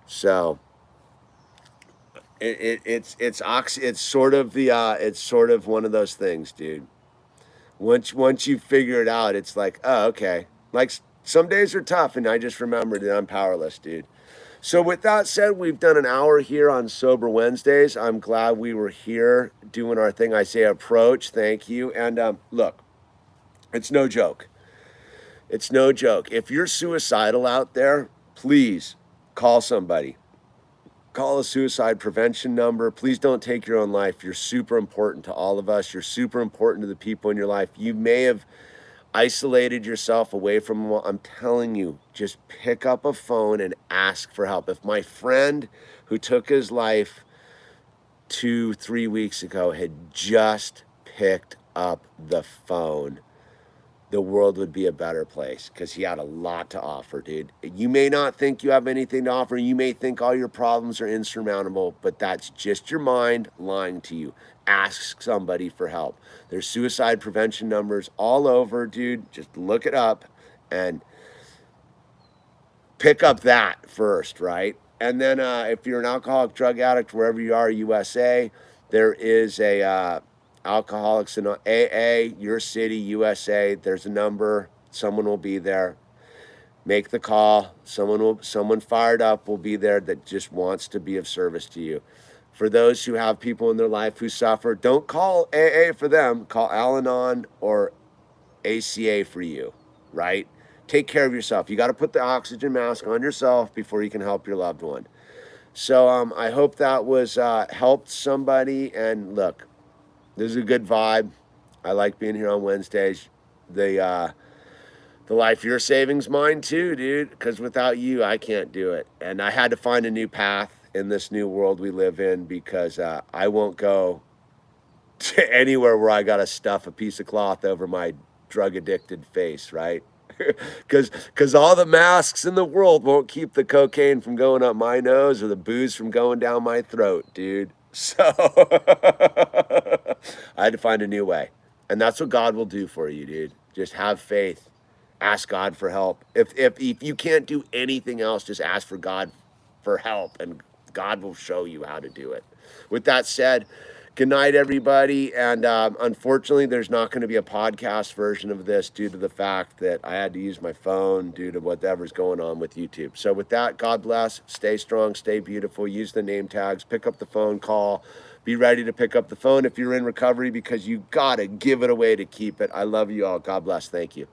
So it's sort of one of those things, dude. Once you figure it out, it's like, oh, okay. Like some days are tough, and I just remembered that I'm powerless, dude. So with that said, we've done an hour here on Sober Wednesdays. I'm glad we were here doing our thing. I say approach, thank you. And look, it's no joke. It's no joke. If you're suicidal out there, please call somebody. Call a suicide prevention number. Please don't take your own life. You're super important to all of us. You're super important to the people in your life. You may have isolated yourself away from them. I'm telling you, just pick up a phone and ask for help. If my friend who took his life 2-3 weeks ago had just picked up the phone, the world would be a better place, because he had a lot to offer, dude. You may not think you have anything to offer. You may think all your problems are insurmountable, but that's just your mind lying to you. Ask somebody for help. There's suicide prevention numbers all over, dude. Just look it up and pick up that first, right? And then if you're an alcoholic, drug addict, wherever you are, USA, there is a Alcoholics in AA, your city, USA. There's a number. Someone will be there. Make the call. Someone fired up will be there that just wants to be of service to you. For those who have people in their life who suffer, don't call AA for them. Call Al-Anon or ACA for you, right? Take care of yourself. You got to put the oxygen mask on yourself before you can help your loved one. So I hope that was helped somebody. And look, this is a good vibe. I like being here on Wednesdays. The life you're saving's mine too, dude, because without you, I can't do it. And I had to find a new path in this new world we live in, because I won't go to anywhere where I got to stuff a piece of cloth over my drug-addicted face, right? Because all the masks in the world won't keep the cocaine from going up my nose or the booze from going down my throat, dude. So I had to find a new way. And that's what God will do for you, dude. Just have faith. Ask God for help. If you can't do anything else, just ask for God for help, and God will show you how to do it. With that said, good night, everybody. And unfortunately, there's not going to be a podcast version of this due to the fact that I had to use my phone due to whatever's going on with YouTube. So with that, God bless. Stay strong. Stay beautiful. Use the name tags. Pick up the phone call. Be ready to pick up the phone if you're in recovery, because you got to give it away to keep it. I love you all. God bless. Thank you.